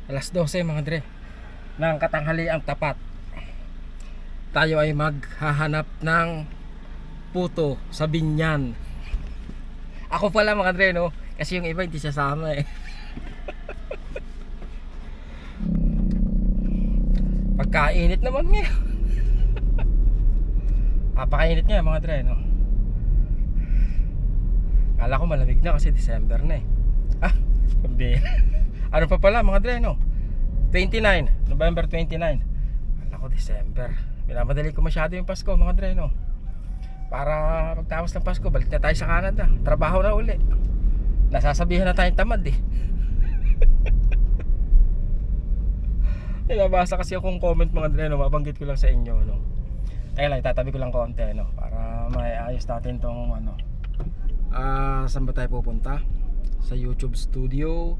Alas 12 mga dre ng katanghaliang tapat. Tayo ay maghahanap ng puto sa Binyan. Ako pala mga dre, no? Kasi yung iba hindi sasama eh. Pagkainit naman nga. Napakainit nga mga dre, no? Kala ko malamig na kasi December na eh. Hindi. Ano pa pala mga dre, no? 29, November 29. Kala ko December. Minamadali ko masyado yung Pasko mga dre, no? Para pagtapos ng Pasko balik na tayo sa Canada. Trabaho na uli. Nasasabihan na tayong tamad eh. Nabasa kasi akong comment mga dre, no? Mabanggit ko lang sa inyo, no? Kaya lang itatabi ko lang konti, no? Para maiayos natin tong ano. Saan ba tayo pupunta? Sa YouTube Studio.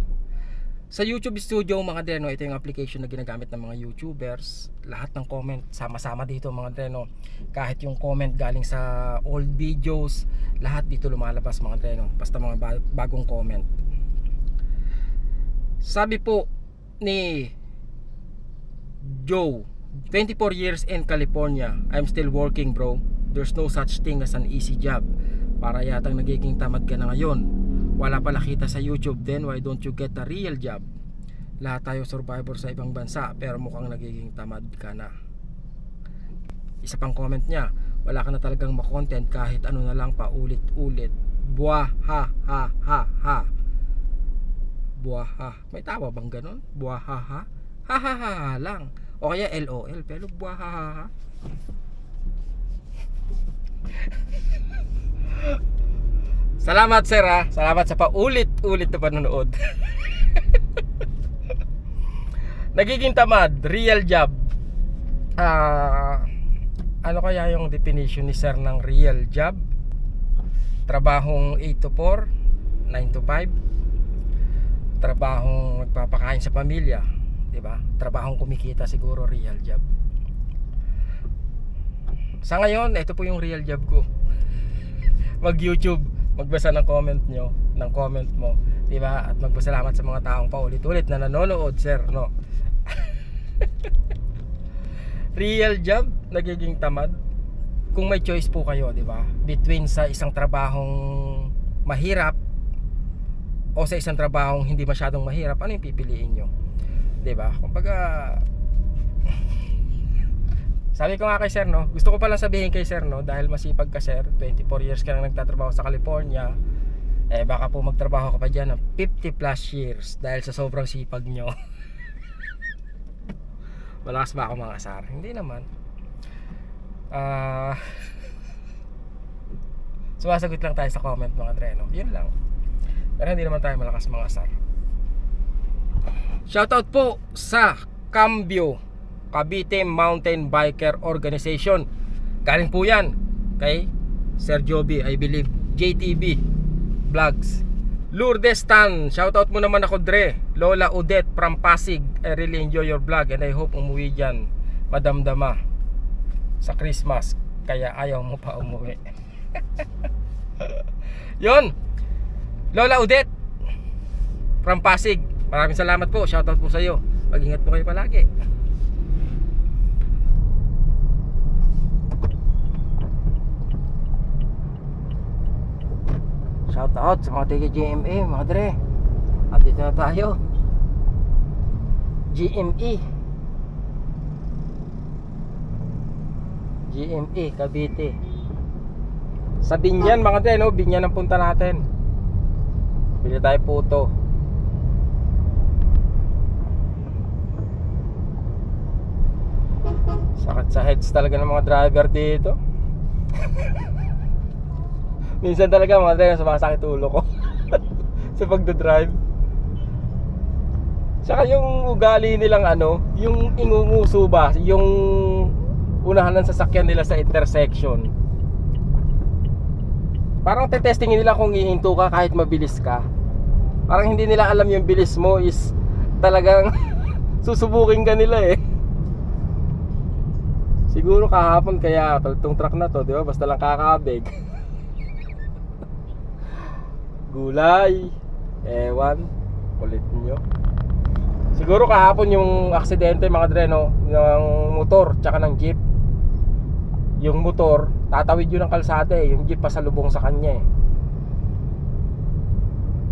Sa YouTube Studio mga dre, no? Ito yung application na ginagamit ng mga YouTubers. Lahat ng comment sama-sama dito mga dre, no? Kahit yung comment galing sa old videos, lahat dito lumalabas mga dre, no? Basta mga bagong comment. Sabi po ni Joe, 24 years in California, I'm still working bro. There's no such thing as an easy job. Para yatang nagiging tamad ka na ngayon. Wala pala kita sa YouTube, then why don't you get a real job? Lahat tayo survivor sa ibang bansa, pero mukhang nagiging tamad ka na. Isa pang comment niya, wala ka na talagang makontent kahit ano na lang paulit-ulit. Buah ha ha ha ha. Buah ha. May tawa bang ganon? Buah ha ha. Ha ha ha ha lang. O kaya LOL, pero buah ha ha ha. Salamat sir ha. Salamat sa paulit-ulit na panonood. Nagiging tamad, real job. Ano kaya yung definition ni sir ng real job? Trabahong 8 to 4, 9 to 5. Trabahong nagpapakain sa pamilya, 'di ba? Trabahong kumikita siguro real job. Sa ngayon, ito po yung real job ko. Mag-YouTube, magbasa ng comment nyo, ng comment mo, di ba? At magpasalamat sa mga taong paulit-ulit na nanonood, sir, no? Real job, nagiging tamad. Kung may choice po kayo, di ba? Between sa isang trabahong mahirap o sa isang trabahong hindi masyadong mahirap, ano yung pipiliin nyo? Di ba? Kumbaga, sabi ko nga kay sir, no, gusto ko pala sabihin kay sir, no, dahil masipag ka sir, 24 years ka nang nagtatrabaho sa California, eh baka po magtrabaho ka pa dyan ng 50 plus years dahil sa sobrang sipag nyo. Malakas ba ako mga asar? Hindi naman. Sumasagot lang tayo sa comment mga dre, no? Yun lang. Pero hindi naman tayo malakas mga asar. Shoutout po sa Cambio Cavite Mountain Biker Organization. Galing po yan kay Sir Joby, I believe, JTB Vlogs. Lourdes Tan, shoutout mo naman ako dre. Lola Odette from Pasig, I really enjoy your vlog and I hope umuwi dyan madamdama sa Christmas, kaya ayaw mo pa umuwi. Yun, Lola Odette from Pasig, maraming salamat po, shoutout po sa iyo. Mag-ingat po kayo palagi. Shout out sa mga taga GMA mga dre. At dito na tayo. GME Cavite. Sa Binyan mga dre, no? Binyan ang punta natin. Bili tayo puto. Sakit sa heads talaga ng mga driver dito. Minsan talaga mga dre, sumasakit ulo ko sa pagdadrive. Saka yung ugali nilang ano, yung ingunguso ba, yung unahan ng sasakyan nila sa intersection. Parang tetestingin nila kung ihinto ka kahit mabilis ka. Parang hindi nila alam yung bilis mo is talagang susubukin ka nila eh. Siguro kahapon kaya itong truck na to, di ba? Basta lang kakabig. Gulay, ewan, kulit nyo. Siguro kahapon yung aksidente mga dre, no, ng motor tsaka ng jeep. Yung motor tatawid yun ng kalsada eh, yung jeep pasalubong sa kanya eh.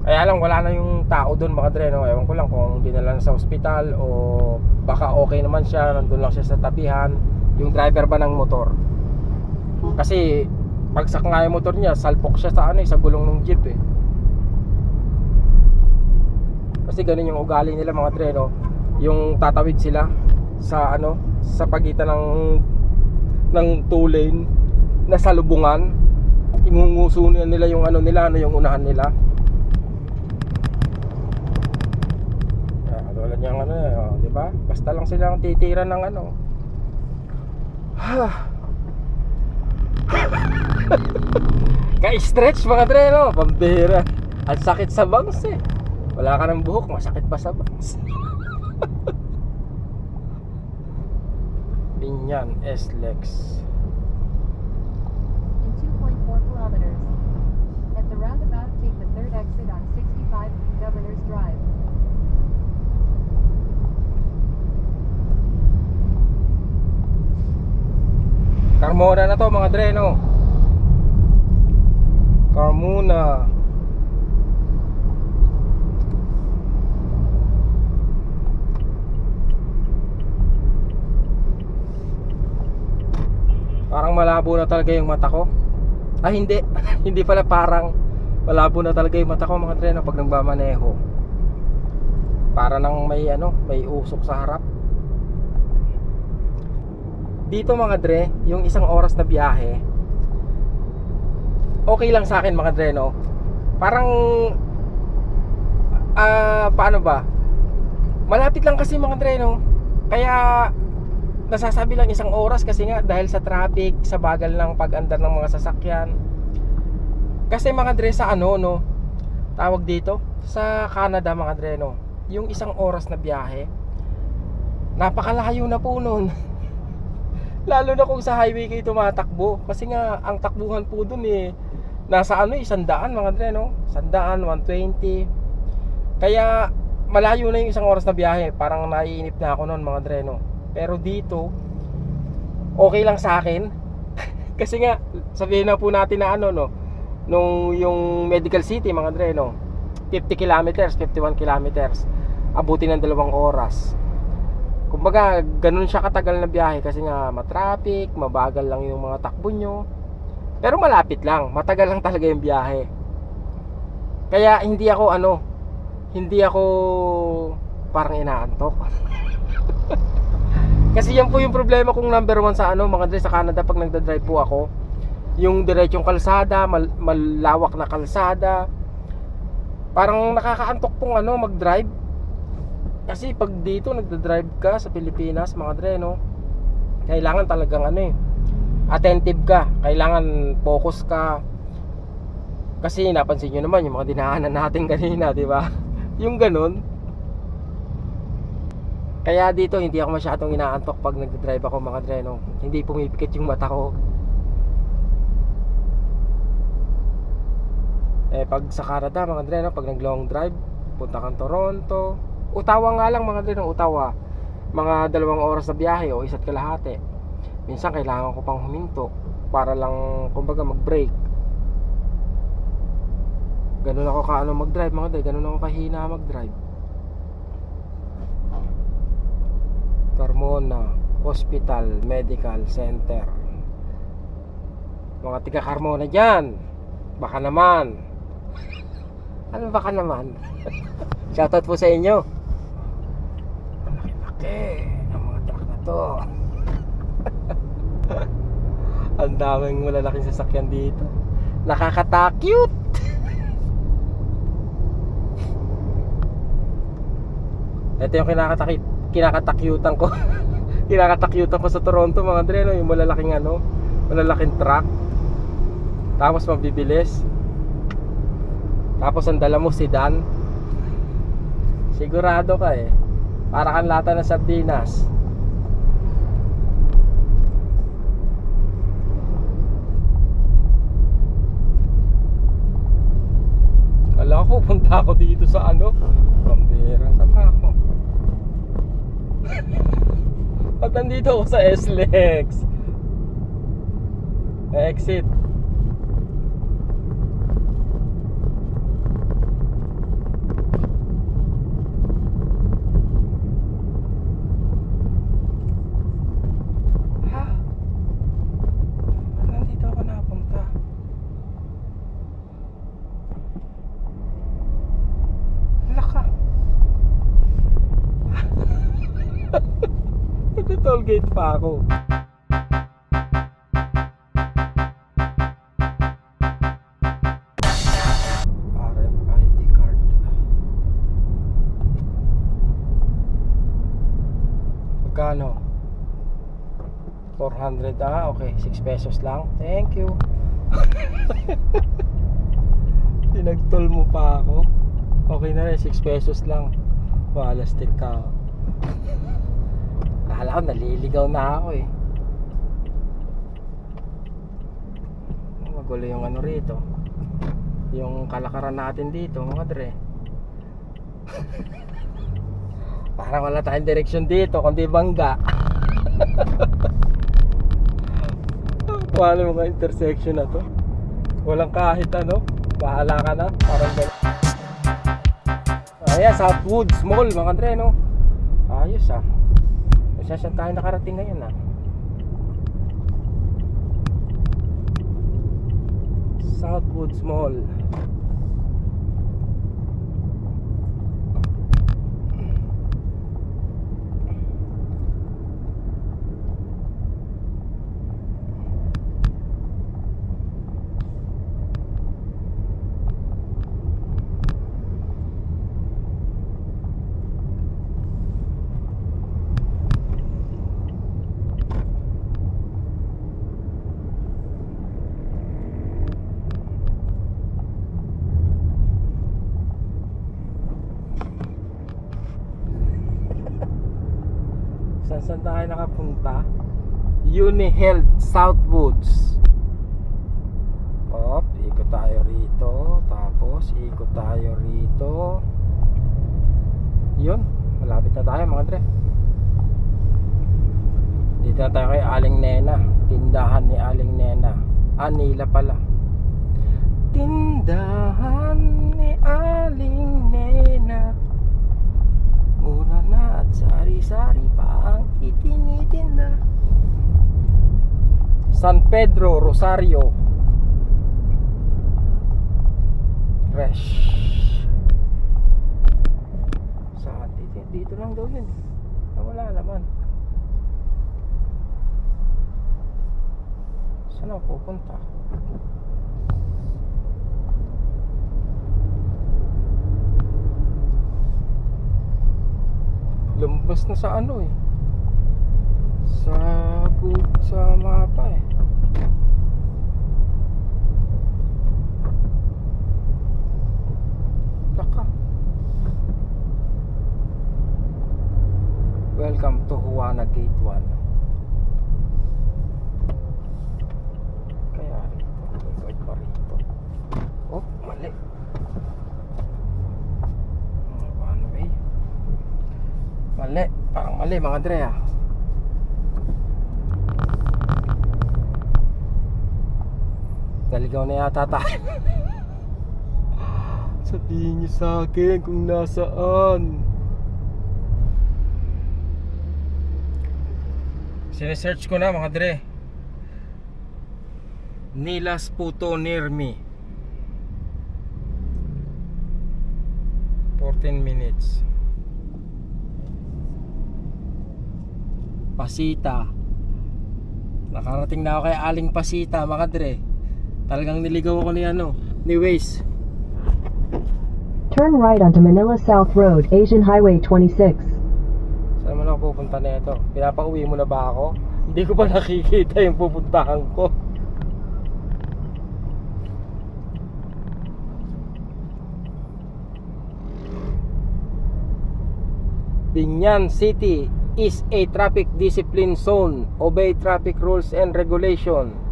Kaya lang wala na yung tao doon mga dre, no. Ewan ko lang kung dinala na sa ospital o baka okay naman siya, nandun lang siya sa tabihan. Yung driver ba ng motor, kasi pagsak nga yung motor niya, salpok siya sa ano eh, sa gulong ng jeep eh. Kasi ganun yung ugali nila mga dre, no. Yung tatawid sila sa ano, sa pagitan ng two lane na salubungan, ingungusunan nila yung ano nila, ano yung unahan nila. Tulad niyang ano, di ba? Basta lang silang titira ng ano. Ka-stretch mga dre, no. Pambira. Ang sakit sa bangs eh. Wala ka ng buhok, masakit pa sa bangs. Binyan, S-Lex. In 2.4 kilometers. At the roundabout, take the third exit on 65 Governor's Drive. Carmona na to mga dre, no. Carmona. Parang malabo na talaga yung mata ko. Ah hindi. Hindi pala, parang malabo na talaga yung mata ko mga dre, no, pag nagmamaneho. Para nang may ano, may usok sa harap. Dito mga dre, yung 1 oras na biyahe, okay lang sa akin mga dre, no. Parang paano ba? Malapit lang kasi mga dre, no. Kaya nasasabi lang 1 oras kasi nga dahil sa traffic, sa bagal ng pag-andar ng mga sasakyan. Kasi mga dre, sa ano, no, tawag dito sa Canada mga dre, no, yung 1 oras na biyahe, napakalayo na po nun. Lalo na kung sa highway kayo tumatakbo. Kasi nga ang takbuhan po dun eh, nasa ano, 100 mga dre, no, 100, 120. Kaya malayo na yung 1 oras na biyahe. Parang naiinip na ako nun mga dre, no. Pero dito okay lang sa akin. Kasi nga sabihin na po natin na ano, no, nung yung Medical City mga dre, no, 50 kilometers, 51 kilometers, abutin ng 2 oras. Kumbaga ganun siya katagal na biyahe kasi nga matraffic, mabagal lang yung mga takbo nyo. Pero malapit lang, matagal lang talaga yung biyahe. Kaya hindi ako ano, hindi ako parang inaantok. Kasi yan po yung problema kong number 1 sa ano mga dre, sa Canada pag nagda-drive po ako. Yung diretsong kalsada, malawak na kalsada. Parang nakakaantok pong ano mag-drive. Kasi pag dito nagda-drive ka sa Pilipinas mga dre, no, kailangan talagang ano eh, attentive ka, kailangan focus ka. Kasi napansin nyo naman yung mga dinaanan natin kanina, di ba? Yung ganun. Kaya dito hindi ako masyadong inaantok pag nagda-drive ako mga dre, no. Hindi pumipikit yung mata ko. Eh pag sa Canada mga dre, no, pag nag-long drive, punta kang Toronto, Ottawa nga lang mga dre, no, Ottawa, mga 2 oras na biyahe o 1 kalahati. Minsan kailangan ko pang huminto para lang kumbaga mag-break. Ganun ako kaano mag-drive mga dre, ganun ako kahina mag-drive. Carmona Hospital Medical Center. Mga tiga Carmona dyan, baka naman. Ano baka naman? Shoutout po sa inyo. Ang laki-laki ng mga truck na to. Ang daming malalaking sasakyan dito. Nakakatakyut. Ito yung kinakatakyutan ko. Kinakatakyutan ko sa Toronto mga dre, no, yung malalaking ano, malalaking truck. Tapos mabibilis. Tapos ang dala mo sedan. Sigurado ka eh, para kang lata ng sardinas. Kala ko pupunta ako dito sa ano, Pambera. Saan ako? Ba't nandito ako sa SLEX? Exit. Ha? Ba't nandito ako napunta? Laka. Nag-tollgate pa ako. RFID card. Magkano? 400. Ah, okay. 6 pesos lang. Thank you. Pinagtol mo pa ako. Okay na rin, 6 pesos lang. Walastik ka. Akala ko naliligaw na ako eh. Magulo yung ano rito. Yung kalakaran natin dito mga dre. Parang wala tayong direksyon dito kundi bangga. Wala mga intersection na to. Walang kahit ano. Bahala ka na. Parang gano'n. Ayan, Southwoods Mall mga dre, no? Ayos ah. Saan tayo nakarating ngayon ah? Southwoods Mall. Saan tayo nakapunta? UniHealth Southwoods. Ikot tayo rito. Tapos ikot tayo rito. Yun, malapit na tayo mga dre. Dito na tayo kay Aling Nena. Tindahan ni Aling Nena. Nila pala. Tindahan ni Aling Nena. Mura na at sari-sari pa ang itinitinda. San Pedro, Rosario. Fresh. Saan? Dito lang daw yun. Wala naman. Saan ako pupunta? Lumbas na sa ano eh. Sa mapa eh. Laka. Welcome to Juana Gate 1. Kaya ikot pa rito. Oh, mali. Paano ba eh? Mali, parang mali mga dre ah. Naligaw na yata tayo. Sabihin niyo sa akin kung nasaan. Sinesearch ko na mga dre. Nilas Puto near me. 14 minutes. Pasita. Nakarating na ako kay Aling Pasita mga dre. Talagang niligaw ako ni Waze. Turn right onto Manila South Road, Asian Highway 26. Saan mo na ako pupunta na ito? Pinapauwi mo na ba ako? Hindi ko pa nakikita yung pupuntahan ko. Binyan City is a traffic discipline zone. Obey traffic rules and regulation.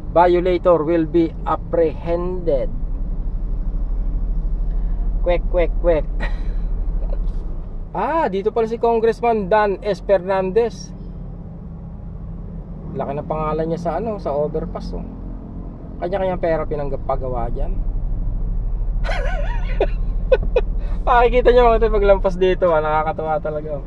Violator will be apprehended. Kwek kwek kwek. Dito pala si Congressman Dan S. Fernandez. Laki na pangalan niya sa ano, sa overpass, oh. Kanya-kanyang pera pinanggapagawa diyan. Makikita niyo mga paglampas dito, nakakatawa talaga.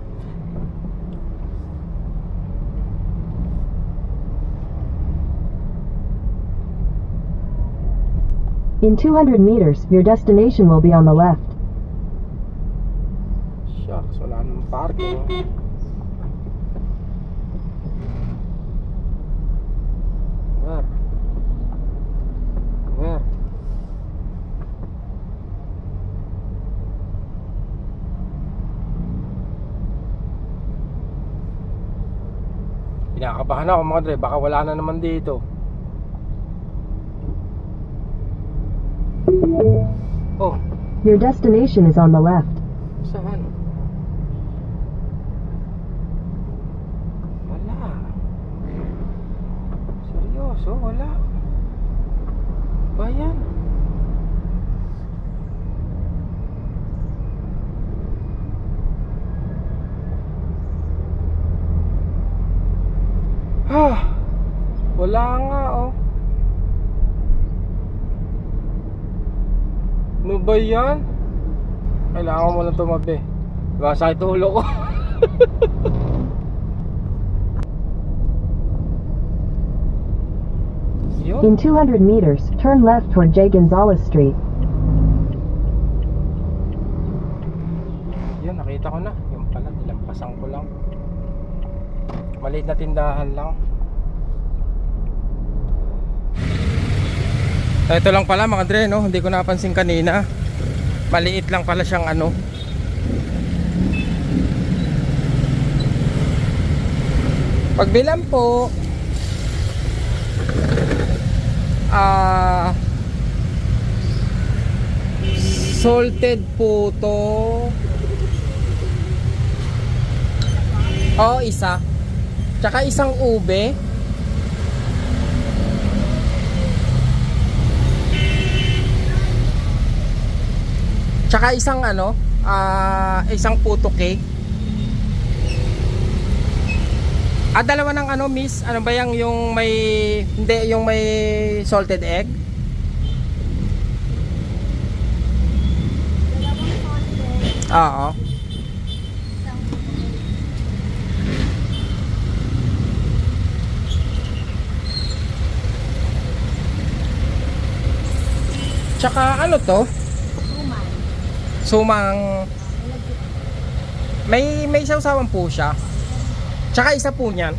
In 200 meters, your destination will be on the left. Shucks, wala nang parking. Where? Kinakabahan ako mga dre, baka wala na naman dito. Oh, Your destination is on the left. saan? Wala. Seryoso, wala. Bayan. Wala nga, oh. Ano ba yan? Kailangan mo lang tumabi. Diba, sakit ulo ko. In 200 meters, turn left toward J. Gonzalez Street. Yun, nakita ko na. Yung pala, nilampasan ko lang. Maliit na tindahan lang. Ito lang pala mga dre, no? Hindi ko napansin kanina. Maliit lang pala siyang ano. Pagbilan po, salted po to. Isa. Tsaka isang ube. Tsaka isang ano, isang puto cake. Dalawa ng ano, miss, ano ba yung may, hindi, yung may salted egg? Oo. Tsaka ano to? Sumang. May sausawan po siya. Tsaka isa po niyan.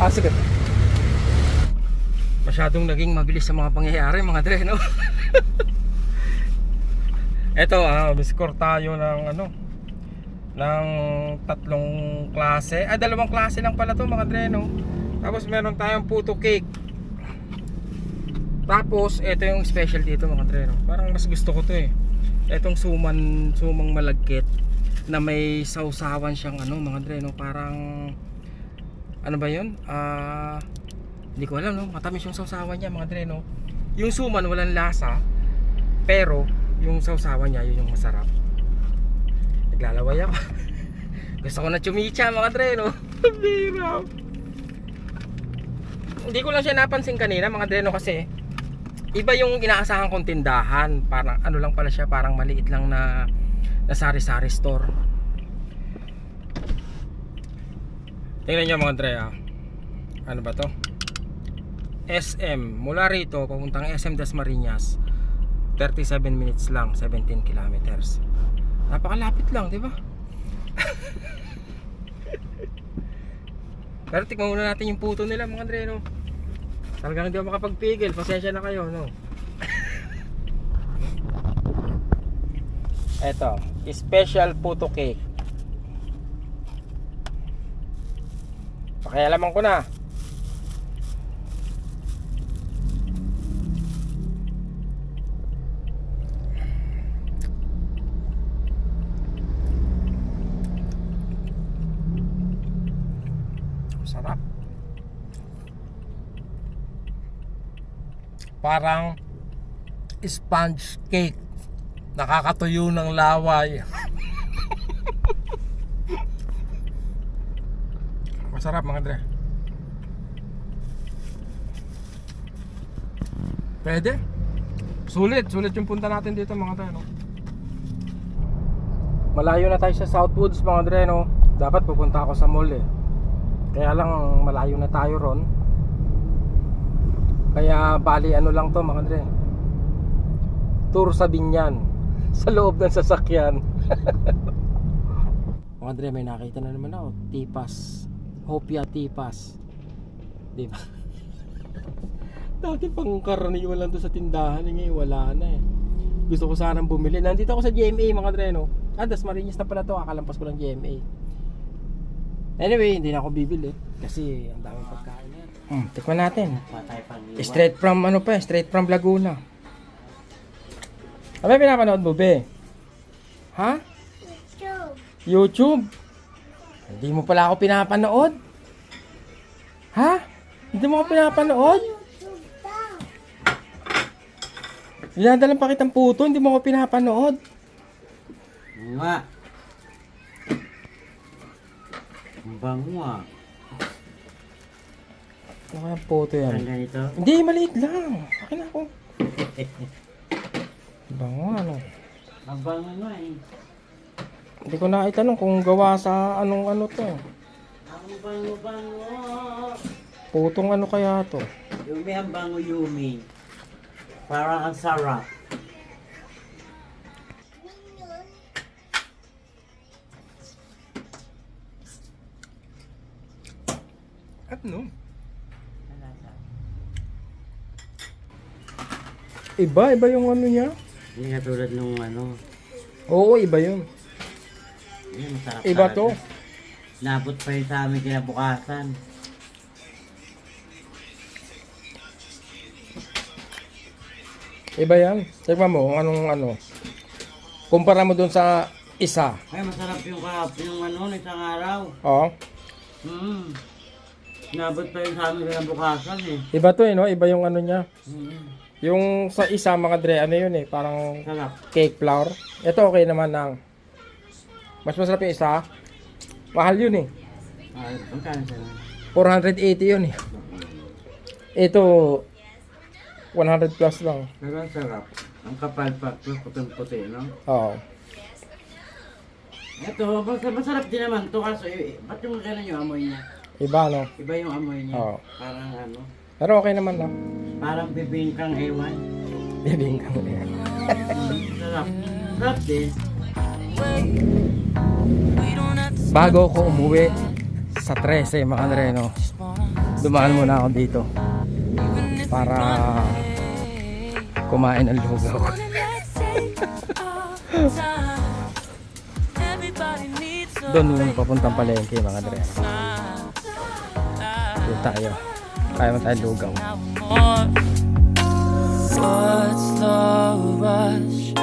Sige. Masyadong naging mabilis sa mga pangyayari mga dre, no? Eto, biscore tayo ng ano, ng tatlong klase. Dalawang klase lang pala to mga dre, no? Tapos meron tayong puto cake. Tapos ito yung special dito mga dre, no? Parang mas gusto ko to eh. Etong sumang malagkit na may sausawan siyang ano mga dre, no? Parang ano ba yun? Hindi ko alam, no? Matamis yung sausawan niya mga dre, no? Yung suman walang lasa, pero yung sausawan niya yun yung masarap. Naglalaway ako. Gusto ko na chumicha mga dre, no? Hirap. Hindi ko lang siya napansin kanina mga dre, no? Kasi iba yung inaasahan kong tindahan. Parang ano lang pala siya, parang maliit lang na sari-sari store. Tingnan nyo mga dre, ano ba to? SM, mula rito papuntang SM Dasmariñas 37 minutes lang, 17 kilometers. Napakalapit lang, di ba? Pero tikman muna natin yung puto nila mga dre, no? Talagang hindi ako makapagpigil, pasensya na kayo, no? Eto, special puto cake. Pakialaman ko na. Sarap. Parang sponge cake. Nakakatuyo ng laway. Masarap mga dre. Pwede. Sulit yung punta natin dito mga dre, no? Malayo na tayo sa Southwoods mga dre, no? Dapat pupunta ako sa mall eh. Kaya lang malayo na tayo ron. Kaya bali ano lang to mga dre, tour sa Binyan sa loob ng sasakyan. Mga dre, may nakita na naman ako. Tipas, Hopia Tipas, di ba? Dati pang karaniwan lang to sa tindahan, ngayon wala na eh. Gusto ko sanang bumili. Nandito ako sa GMA mga dre, no? Dasmariñas na pala to, akalampas ko lang GMA. Anyway, hindi na ako bibili kasi ang daming pagkain na yan. Tikman natin. Straight from Laguna. Ano pinapanood mo, be? Ha? YouTube. Hindi mo pala ako pinapanood? Ha? Hindi mo ako pinapanood? Dinadalan pa kitang puto, hindi mo ako pinapanood? Nga. Ang bango ah. Ano kaya puto yan? Ang ganito? Hindi, maliit lang. Akin ako. Bango ano? Ang bango nga eh. Hindi ko na itanong kung gawa sa anong ano to. Ang bango. Putong ano kaya to? Yumi ang bango yumi. Parang ang sarap. Ano? Iba yung ano niya? Hindi katulad nung ano. Oo, iba yun. Yun, masarap Iba talaga. to. Nabot pa yun sa amin kinabukasan. Iba yan. Tignan mo kung anong ano. Kumpara mo dun sa isa. Ay, masarap yung kahapon yung ano, isang araw. Oo. Nabot pa yun sa amin kinabukasan eh. Iba to eh, no? Iba yung ano niya. Mm. Yung sa isa mga dre, ano yun eh. Parang Sarap. cake flour. Ito okay naman ng. Mas masarap yung isa. Mahal yun eh. Ang kano sila? 480 yun eh. Ito 100 plus lang. Pero ang sarap. Ang kapal pa, puting-puti, no? Oo. Ito, masarap din naman to kaso, ba't yung gano'n yung amoy niya? Iba no. Iba yung amoy niya. Oo. Parang ano, Pero okay naman lang. parang bibingkang ewan. Bibing ka mo yan. Sarap. Sarap din. Bago ako umuwi sa 13 mga dre, no, dumaan muna ako dito para kumain ng lugaw. Doon yung papuntang palengke mga dre. Doon tayo. Kaya mo tayo lugaw. What's the rush?